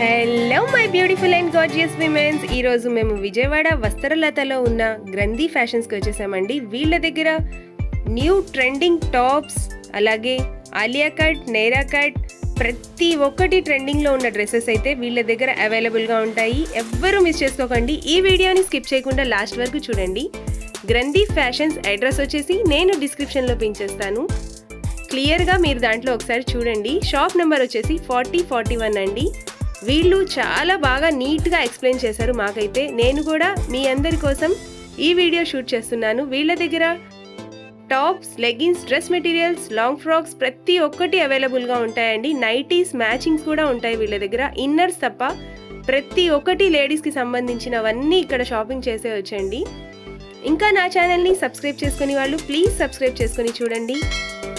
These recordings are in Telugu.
Hello my beautiful and gorgeous women's. ఈరోజు మేము విజయవాడ వస్త్రలతలో ఉన్న గ్రంథి ఫ్యాషన్స్కి వచ్చేసామండి. వీళ్ళ దగ్గర న్యూ ట్రెండింగ్ టాప్స్, అలాగే ఆలియా కట్, నైరా కట్, ప్రతి ఒక్కటి ట్రెండింగ్లో ఉన్న డ్రెస్సెస్ అయితే వీళ్ళ దగ్గర అవైలబుల్గా ఉంటాయి. ఎవ్వరూ మిస్ చేసుకోకండి. ఈ వీడియోని స్కిప్ చేయకుండా లాస్ట్ వరకు చూడండి. గ్రంథి ఫ్యాషన్స్ అడ్రస్ వచ్చేసి నేను డిస్క్రిప్షన్లో పెంచేస్తాను. క్లియర్గా మీరు దాంట్లో ఒకసారి చూడండి. షాప్ నెంబర్ వచ్చేసి 4041 అండి. వీళ్ళు చాలా బాగా నీట్గా ఎక్స్ప్లెయిన్ చేశారు మాకైతే. నేను కూడా మీ అందరి కోసం ఈ వీడియో షూట్ చేస్తున్నాను. వీళ్ళ దగ్గర tops, leggings, dress materials, long frocks ప్రతి ఒక్కటి అవైలబుల్గా ఉంటాయండి. నైటీస్ మ్యాచింగ్స్ కూడా ఉంటాయి వీళ్ళ దగ్గర. ఇన్నర్స్ తప్ప ప్రతి ఒక్కటి లేడీస్కి సంబంధించినవన్నీ ఇక్కడ షాపింగ్ చేసే వచ్చండి. ఇంకా నా ఛానల్ని సబ్స్క్రైబ్ చేసుకుని వాళ్ళు ప్లీజ్ సబ్స్క్రైబ్ చేసుకుని చూడండి.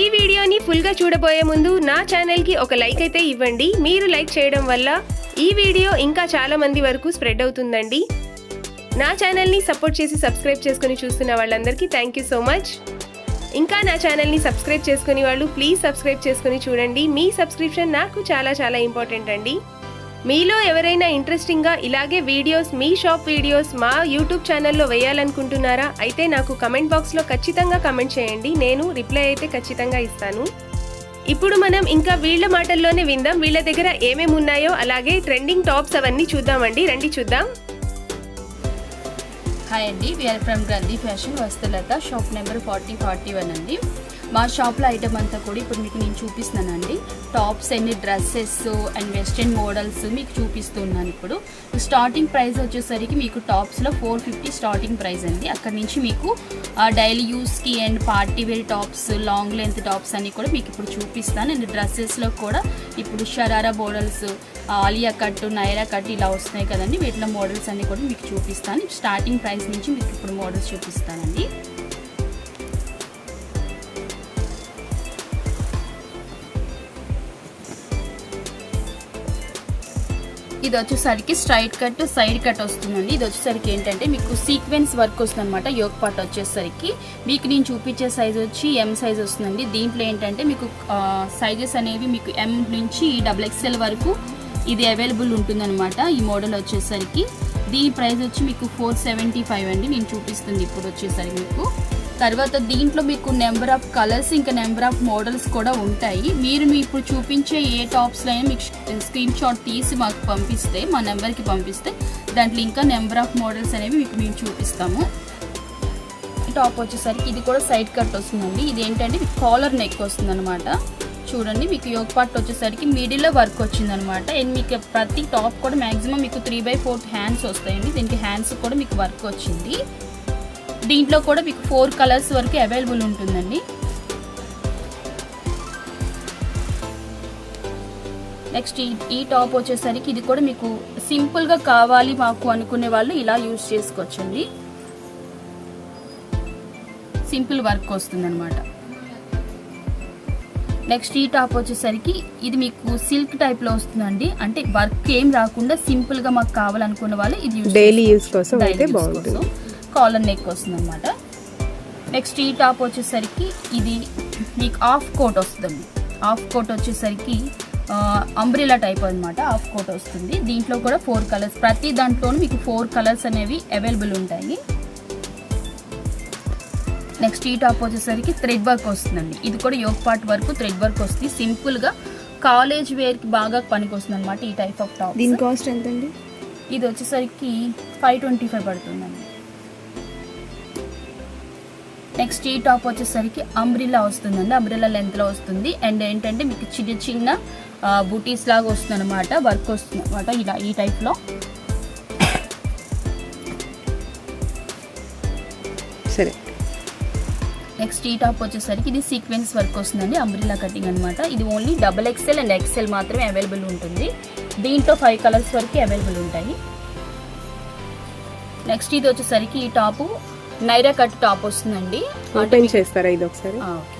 ఈ వీడియోని ఫుల్గా చూడబోయే ముందు నా ఛానల్కి ఒక లైక్ అయితే ఇవ్వండి. మీరు లైక్ చేయడం వల్ల ఈ వీడియో ఇంకా చాలా మంది వరకు స్ప్రెడ్ అవుతుందండి. నా ఛానల్ని సపోర్ట్ చేసి సబ్స్క్రైబ్ చేసుకుని చూస్తున్న వాళ్ళందరికీ థ్యాంక్ యూ సో మచ్. ఇంకా నా ఛానల్ని సబ్స్క్రైబ్ చేసుకుని వాళ్ళు ప్లీజ్ సబ్స్క్రైబ్ చేసుకుని చూడండి. మీ సబ్స్క్రిప్షన్ నాకు చాలా చాలా ఇంపార్టెంట్ అండి. మీలో ఎవరైనా ఇంట్రెస్టింగ్గా ఇలాగే వీడియోస్, మీ షాప్ వీడియోస్ మా యూట్యూబ్ ఛానల్లో వేయాలనుకుంటున్నారా? అయితే నాకు కమెంట్ బాక్స్లో ఖచ్చితంగా కమెంట్ చేయండి. నేను రిప్లై అయితే ఖచ్చితంగా ఇస్తాను. ఇప్పుడు మనం ఇంకా వీళ్ళ మాటల్లోనే విందాం. వీళ్ళ దగ్గర ఏమేమి ఉన్నాయో, అలాగే ట్రెండింగ్ టాప్స్ అవన్నీ చూద్దామండి. రండి చూద్దాం. హాయ్ అండి, వీఆర్ ఫ్రమ్ గ్రంథి ఫ్యాషన్ వస్త్రలత, షాప్ నెంబర్ 4041 అండి. మా షాప్లో ఐటమ్ అంతా కూడా ఇప్పుడు మీకు నేను చూపిస్తున్నానండి. Tops and dresses and western models మీకు చూపిస్తున్నాను. ఇప్పుడు స్టార్టింగ్ ప్రైస్ వచ్చేసరికి మీకు టాప్స్లో 450 స్టార్టింగ్ ప్రైస్ అండి. అక్కడ నుంచి మీకు డైలీ యూస్కి and party wear tops, long length tops అన్నీ కూడా మీకు ఇప్పుడు చూపిస్తాను. అండ్ డ్రెస్సెస్లో కూడా ఇప్పుడు sharara models, Alia cut, Naira cut ఇలా వస్తున్నాయి కదండి. వీటిలో మోడల్స్ అన్నీ కూడా మీకు చూపిస్తాను. స్టార్టింగ్ ప్రైస్ నుంచి మీకు ఇప్పుడు మోడల్స్ చూపిస్తానండి. ఇది వచ్చేసరికి స్ట్రైట్ కట్, సైడ్ కట్ వస్తుందండి. ఇది వచ్చేసరికి ఏంటంటే మీకు సీక్వెన్స్ వర్క్ వస్తుంది అనమాట. యోక్ పార్ట్ వచ్చేసరికి మీకు నేను చూపించే సైజ్ వచ్చి ఎం సైజ్ వస్తుందండి. దీంట్లో ఏంటంటే మీకు సైజెస్ అనేవి మీకు ఎం నుంచి XXL వరకు ఇది అవైలబుల్ ఉంటుందన్నమాట. ఈ మోడల్ వచ్చేసరికి దీని ప్రైస్ వచ్చి మీకు 475 అండి. నేను చూపిస్తుంది ఇప్పుడు వచ్చేసరికి మీకు. తర్వాత దీంట్లో మీకు నెంబర్ ఆఫ్ కలర్స్, ఇంకా నెంబర్ ఆఫ్ మోడల్స్ కూడా ఉంటాయి. మీరు ఇప్పుడు చూపించే ఏ టాప్స్లో అయినా మీకు స్క్రీన్ షాట్ తీసి మాకు పంపిస్తే, మా నెంబర్కి పంపిస్తే దాంట్లో ఇంకా నెంబర్ ఆఫ్ మోడల్స్ అనేవి మీకు మేము చూపిస్తాము. ఈ టాప్ వచ్చేసరికి ఇది కూడా సైడ్ కట్ వస్తుందండి. ఇది ఏంటంటే మీకు కాలర్ నెక్ వస్తుంది అనమాట. చూడండి, మీకు యోక్ పార్ట్ వచ్చేసరికి మిడిల్లో వర్క్ వచ్చిందనమాట. అండ్ మీకు ప్రతి టాప్ కూడా మ్యాక్సిమం మీకు 3/4 హ్యాండ్స్ వస్తాయండి. దీనికి హ్యాండ్స్ కూడా మీకు వర్క్ వచ్చింది. దీంట్లో కూడా మీకు 4 కలర్స్ వరకు అవైలబుల్ ఉంటుందండి. నెక్స్ట్ ఈ టాప్ వచ్చేసరికి ఇది కూడా మీకు సింపుల్గా కావాలి మాకు అనుకునే వాళ్ళు ఇలా యూజ్ చేసుకోవచ్చండి. సింపుల్ వర్క్ వస్తుంది అనమాట. నెక్స్ట్ ఈ టాప్ వచ్చేసరికి ఇది మీకు సిల్క్ టైప్లో వస్తుందండి. అంటే వర్క్ ఏం రాకుండా సింపుల్గా మాకు కావాలనుకునే వాళ్ళు ఇది డైలీ యూస్ కోసం అయితే బాగుంటుంది. కాలర్ నెక్ వస్తుంది అనమాట. నెక్స్ట్ ఈ టాప్ వచ్చేసరికి ఇది మీకు హాఫ్ కోట్ వస్తుంది. హాఫ్ కోట్ వచ్చేసరికి అంబ్రెలా టైప్ అనమాట. హాఫ్ కోట్ వస్తుంది. దీంట్లో కూడా 4 కలర్స్, ప్రతి దాంట్లోనూ మీకు 4 కలర్స్ అనేవి అవైలబుల్ ఉంటాయి. నెక్స్ట్ ఈ టాప్ వచ్చేసరికి థ్రెడ్ వర్క్ వస్తుందండి. ఇది కూడా యోక్ పార్ట్ వరకు థ్రెడ్ వర్క్ వస్తుంది. సింపుల్గా కాలేజ్ వేర్కి బాగా పనికి వస్తుంది అనమాట ఈ టైప్ ఆఫ్ టాప్. దీని కాస్ట్ ఎంతండి? ఇది వచ్చేసరికి 525 పడుతుందండి. నెక్స్ట్ ఈ టాప్ వచ్చేసరికి అంబ్రిల్లా వస్తుందండి. అంబ్రిల్లా లెంత్లో వస్తుంది. అండ్ ఏంటంటే మీకు చిన్న చిన్న బూటీస్ లాగా వస్తుంది అనమాట. వర్క్ వస్తుంది అనమాట ఇలా ఈ టైప్లో. సరే, నెక్స్ట్ ఈ టాప్ వచ్చేసరికి ఇది సీక్వెన్స్ వర్క్ వస్తుందండి. అంబ్రిల్లా కటింగ్ అనమాట. ఇది ఓన్లీ XXL అండ్ XL మాత్రమే అవైలబుల్ ఉంటుంది. దీంట్లో 5 కలర్స్ వరకు అవైలబుల్ ఉంటాయి. నెక్స్ట్ ఇది వచ్చేసరికి ఈ టాపు నైరా కట్ టాప్ వస్తుందండి. ఓపెన్ చేస్తారా ఇది ఒకసారి? ఓకే.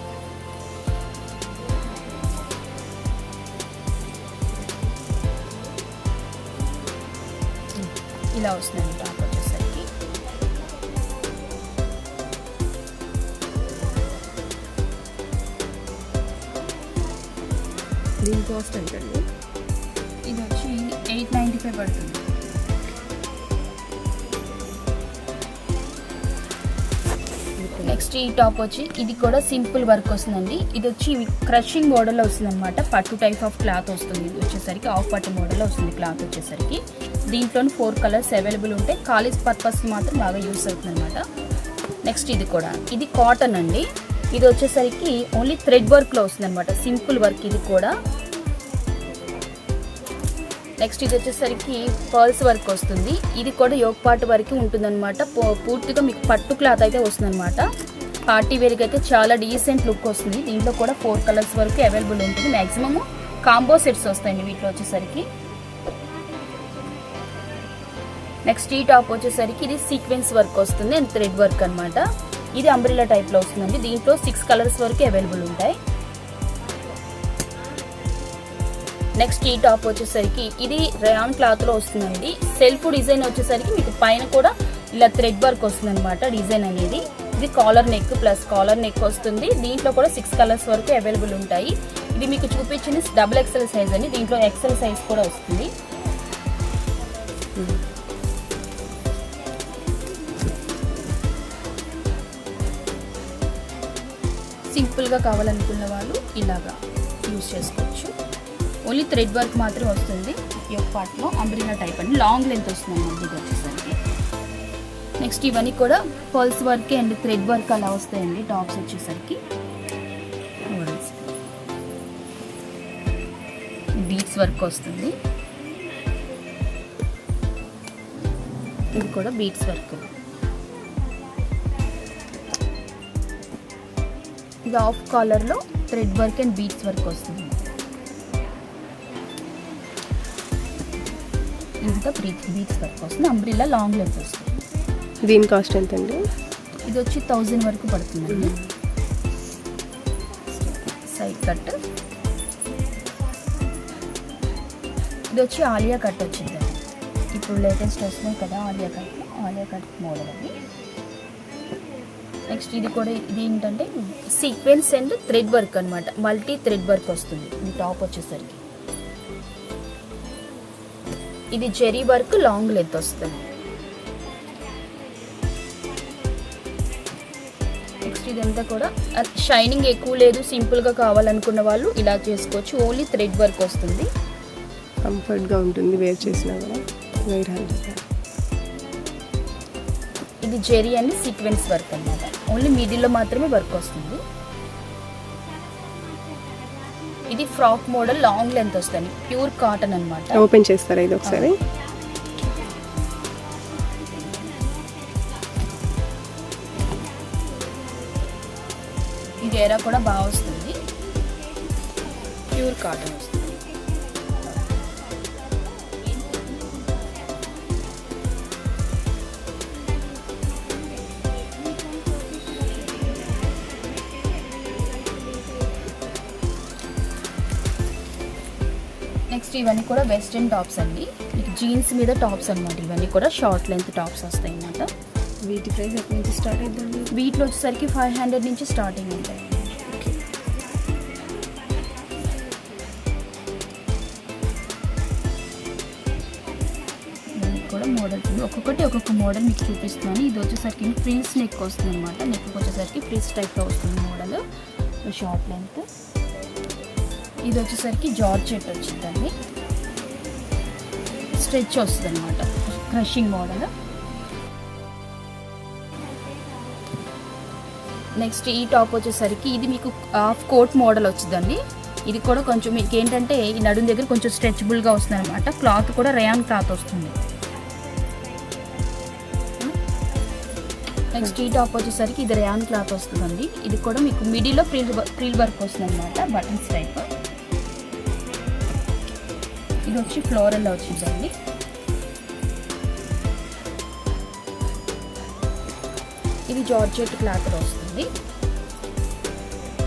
ఇలా వస్తుందండి టాప్ వచ్చేసరికి. దీని కాస్ట్ ఎంతండి? ఇది వచ్చి పడుతుంది. నెక్స్ట్ ఈ టాప్ వచ్చి ఇది కూడా సింపుల్ వర్క్ వస్తుందండి. ఇది వచ్చి క్రషింగ్ మోడల్లో వస్తుంది అనమాట. పట్టు టైప్ ఆఫ్ క్లాత్ వస్తుంది. ఇది వచ్చేసరికి ఆఫ్ పట్టు మోడల్లో వస్తుంది క్లాత్ వచ్చేసరికి. దీంట్లో 4 కలర్స్ అవైలబుల్ ఉంటాయి. కాలేజ్ పర్పస్కి మాత్రం బాగా యూస్ అవుతుంది అనమాట. నెక్స్ట్ ఇది కూడా ఇది కాటన్ అండి. ఇది వచ్చేసరికి ఓన్లీ థ్రెడ్ వర్క్లో వస్తుంది అనమాట. సింపుల్ వర్క్ ఇది కూడా. నెక్స్ట్ ఇది వచ్చేసరికి పర్ల్స్ వర్క్ వస్తుంది. ఇది కూడా యోగ్ పార్ట్ వరకు ఉంటుందన్నమాట. పూర్తిగా మీకు పట్టు క్లాత్ అయితే వస్తుందన్నమాట. పార్టీ వేర్కి అయితే చాలా డీసెంట్ లుక్ వస్తుంది. దీంట్లో కూడా 4 కలర్స్ వరకు అవైలబుల్ ఉంటుంది. మ్యాక్సిమమ్ కాంబో సెట్స్ వస్తాయండి వీటిలో వచ్చేసరికి. నెక్స్ట్ ఈ టాప్ వచ్చేసరికి ఇది సీక్వెన్స్ వర్క్ వస్తుంది అండ్ థ్రెడ్ వర్క్ అనమాట. ఇది అంబ్రెల్లా టైప్లో వస్తుందండి. దీంట్లో 6 కలర్స్ వరకు అవైలబుల్ ఉంటాయి. నెక్స్ట్ ఈ టాప్ వచ్చేసరికి ఇది రేయాన్ క్లాత్లో వస్తుందండి. సెల్ఫ్ డిజైన్ వచ్చేసరికి మీకు పైన కూడా ఇలా థ్రెడ్ వర్క్ వస్తుంది అనమాట డిజైన్ అనేది. ఇది collar neck plus collar neck వస్తుంది. దీంట్లో కూడా 6 కలర్స్ వరకు అవైలబుల్ ఉంటాయి. ఇది మీకు చూపించింది XXL సైజ్ అండి. దీంట్లో XL సైజ్ కూడా వస్తుంది. సింపుల్గా కావాలనుకున్న వాళ్ళు ఇలాగా యూజ్ చేసుకోవచ్చు. ఓన్లీ థ్రెడ్ వర్క్ మాత్రం వస్తుంది. ఈ పార్ట్లో అంబ్రెల్లా టైప్ అండి. లాంగ్ లెంత్ వస్తుంది అన్నమాట ఇది వచ్చేసరికి. నెక్స్ట్ ఇవన్నీ కూడా pearls work and thread work అలా వస్తాయండి టాప్స్ వచ్చేసరికి. మోడల్స్ బీట్స్ వర్క్ వస్తుంది. ఇది కూడా బీట్స్ వర్క్. ఇది ఆఫ్ కాలర్లో thread work and beads work వస్తుంది. ఇంకా బీట్స్ వర్క్ వస్తుంది. అంబ్రెల్లా లాంగ్ లెంత్ వస్తుంది. దీని కాస్ట్ ఎంత అండి? ఇది వచ్చి 1000 వరకు పడుతుందండి. Side cut. ఇది వచ్చి ఆలియా కట్ వచ్చిందండి. ఇప్పుడు లేటెస్ట్ వస్తున్నాయి కదా ఆలియా కట్ మోడల్ అది. నెక్స్ట్ ఇది కూడా ఇది ఏంటంటే సీక్వెన్స్ అండ్ థ్రెడ్ వర్క్ అనమాట. మల్టీ థ్రెడ్ వర్క్ వస్తుంది ఈ టాప్ వచ్చేసరికి. ఇది జెరీ వర్క్ లాంగ్ లెంత్ వస్తుంది. నెక్స్ట్ ఇదంతా కూడా షైనింగ్ ఎక్కువ లేదు, సింపుల్గా కావాలనుకున్న వాళ్ళు ఇలా చేసుకోవచ్చు. ఓన్లీ థ్రెడ్ వర్క్ వస్తుంది. కంఫర్ట్గా ఉంటుంది వేర్ చేసినా కూడా. ఇది జెరీ అండ్ సీక్వెన్స్ వర్క్ అన్నమాట. ఓన్లీ మిడిల్లో మాత్రమే వర్క్ వస్తుంది. ఇది ఫ్రాక్ మోడల్ లాంగ్ లెంత్ వస్తుంది. ప్యూర్ కాటన్ అన్నమాట. ఓపెన్ చేస్తారా ఇది ఒకసారి? ఇది ఎరా కూడా బాగా వస్తుంది. ప్యూర్ కాటన్ వస్తుంది. నెక్స్ట్ ఇవన్నీ కూడా వెస్ట్రన్ టాప్స్ అండి. జీన్స్ మీద టాప్స్ అనమాట. ఇవన్నీ కూడా షార్ట్ లెంత్ టాప్స్ వస్తాయి అన్నమాట. వీటి ప్రైస్ ఎక్కడి నుంచి స్టార్ట్ అవుతుంది? వీటిలో వచ్చేసరికి 500 నుంచి స్టార్టింగ్ ఉంటాయి. ఇవన్నీ కూడా మోడల్స్ ఒక్కొక్కటి ఒక్కొక్క మోడల్ మీకు చూపిస్తున్నాను. ఇది వచ్చేసరికి ఫ్రిల్స్ నెక్ వస్తుంది అనమాట. నెక్ వచ్చేసరికి ఫ్రిల్స్ టైప్లో వస్తుంది మోడల్. Short length. ఇది వచ్చేసరికి జార్జెట్ వచ్చిందండి. స్ట్రెచ్ వస్తుంది అనమాట. Crushing model. నెక్స్ట్ ఈ టాప్ వచ్చేసరికి ఇది మీకు హాఫ్ కోట్ మోడల్ వచ్చిందండి. ఇది కూడా కొంచెం మీకు ఏంటంటే ఈ నడుం దగ్గర కొంచెం స్ట్రెచబుల్గా వస్తుంది అనమాట. క్లాత్ కూడా రేయాన్ క్లాత్ వస్తుంది. నెక్స్ట్ ఈ టాప్ వచ్చేసరికి ఇది రేయాన్ క్లాత్ వస్తుందండి. ఇది కూడా మీకు మిడిల్లో ఫ్రిల్ వర్క్ వస్తుంది అనమాట. Buttons type. ఇది వచ్చి ఫ్లోరల్ వచ్చిందండి. ఇది జార్జెట్ క్లాత్ వస్తుంది.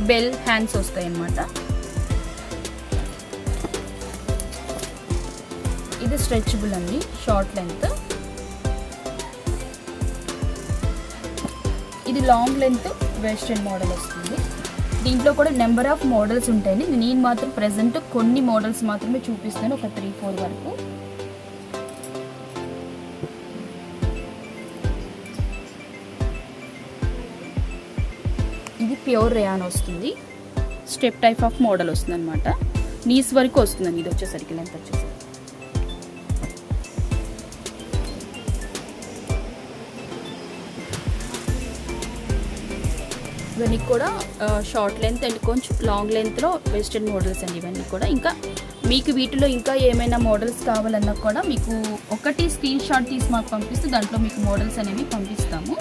బెల్ హ్యాండ్స్ వస్తాయి అన్నమాట. ఇది స్ట్రెచబుల్ అండి. Short length. ఇది లాంగ్ లెంత్ వెస్ట్రన్ మోడల్ వస్తుంది. దీంట్లో కూడా నెంబర్ ఆఫ్ మోడల్స్ ఉంటాయండి. నేను మాత్రం ప్రెజెంట్ కొన్ని మోడల్స్ మాత్రమే చూపిస్తాను. ఒక 3-4 వరకు. ప్యూర్ రేయాన్ వస్తుంది. స్టెప్ టైప్ ఆఫ్ మోడల్ వస్తుంది అనమాట. నీస్ వరకు వస్తుందండి ఇది వచ్చేసరికి, లెంత్ వచ్చేసరికి. ఇవన్నీ కూడా షార్ట్ లెంత్ అండ్ కొంచెం లాంగ్ లెంత్లో వెస్టర్న్ మోడల్స్ అండి ఇవన్నీ కూడా. ఇంకా మీకు వీటిలో ఇంకా ఏమైనా మోడల్స్ కావాలన్నా కూడా మీకు ఒకటి స్క్రీన్ షాట్ తీసి మాకు పంపిస్తే దాంట్లో మీకు మోడల్స్ అనేవి పంపిస్తాము.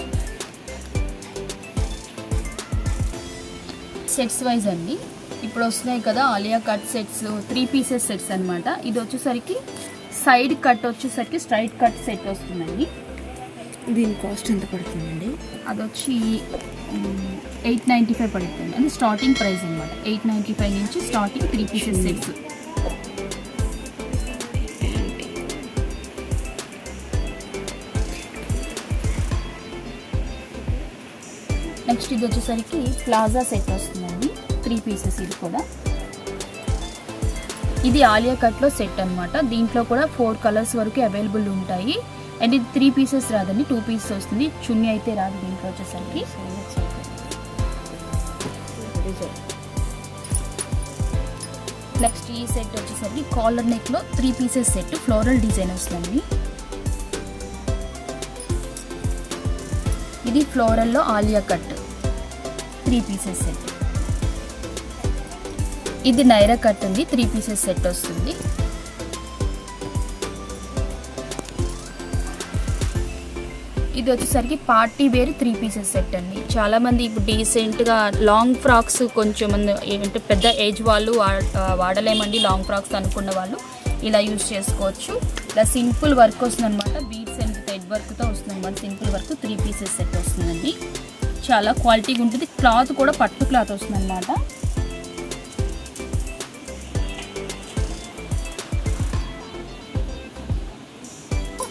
సెట్స్ వైజ్ అండి ఇప్పుడు వస్తున్నాయి కదా Alia cut sets, 3 pieces sets అనమాట. ఇది వచ్చేసరికి సైడ్ కట్ వచ్చేసరికి స్ట్రైట్ కట్ సెట్ వస్తుందండి. దీని కాస్ట్ ఎంత పడుతుందండి? అది వచ్చి 895 పడుతుంది. అది స్టార్టింగ్ ప్రైస్ అనమాట. 895 నుంచి స్టార్టింగ్ 3 పీసెస్ సెట్స్. నెక్స్ట్ ఇది వచ్చేసరికి ప్లాజా సెట్ వస్తుందండి, 3 పీసెస్. ఇది కూడా ఇది ఆలియా కట్లో సెట్ అనమాట. దీంట్లో కూడా 4 కలర్స్ వరకు అవైలబుల్ ఉంటాయి. అండ్ ఇది 3 పీసెస్ రాదండి, 2 పీసెస్ వస్తుంది. చున్నీ అయితే రాదు దీంట్లో వచ్చేసరికి. నెక్స్ట్ ఈ సెట్ వచ్చేసరికి కాలర్ నెక్లో 3 పీసెస్ సెట్, ఫ్లోరల్ డిజైన్ వస్తుంది. ఇది ఫ్లోరల్లో ఆలియా కట్ 3 పీసెస్ సెట్. ఇది నైరా కట్ ఉంది, 3 పీసెస్ సెట్ వస్తుంది. ఇది వచ్చేసరికి పార్టీ వేర్ 3 పీసెస్ సెట్ అండి. చాలామంది ఇప్పుడు డీసెంట్గా లాంగ్ ఫ్రాక్స్ కొంచెం మంది ఏంటంటే పెద్ద ఏజ్ వాళ్ళు వాడలేమండి లాంగ్ ఫ్రాక్స్ అనుకున్న వాళ్ళు ఇలా యూజ్ చేసుకోవచ్చు. ఇలా సింపుల్ వర్క్ వస్తుంది అనమాట, బీడ్స్ అండ్ థ్రెడ్ వర్క్తో వస్తుంది అనమాట. సింపుల్ వర్క్ 3 పీసెస్ సెట్ వస్తుందండి. చాలా క్వాలిటీగా ఉంటుంది. క్లాత్ కూడా పట్టు క్లాత్ వస్తుంది అనమాట.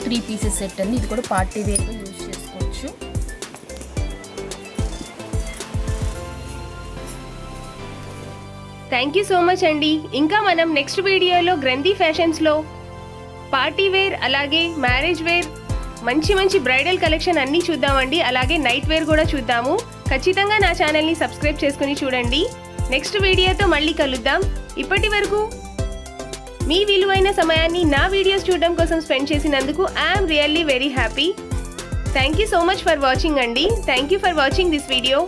త్రీ పీసెస్ సెట్ అండి. ఇది కూడా పార్టీ వేర్గా యూజ్ చేసుకోవచ్చు. థ్యాంక్ యూ సో మచ్ అండి. ఇంకా మనం నెక్స్ట్ వీడియోలో గ్రంథి ఫ్యాషన్స్లో పార్టీ వేర్ అలాగే మ్యారేజ్ వేర్ మంచి మంచి బ్రైడల్ కలెక్షన్ అన్నీ చూద్దామండి. అలాగే నైట్ వేర్ కూడా చూద్దాము. ఖచ్చితంగా నా ఛానల్ని సబ్స్క్రైబ్ చేసుకుని చూడండి. నెక్స్ట్ వీడియోతో మళ్ళీ కలుద్దాం. ఇప్పటి వరకు మీ విలువైన సమయాన్ని నా వీడియోస్ చూడడం కోసం స్పెండ్ చేసినందుకు I'm really very happy. Thank you so much for watching అండి. Thank you for watching this video.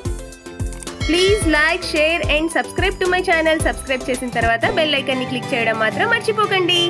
Please like, share and subscribe to my channel. Subscribe చేసిన తర్వాత బెల్ ఐకాన్ని క్లిక్ చేయడం మాత్రం మర్చిపోకండి.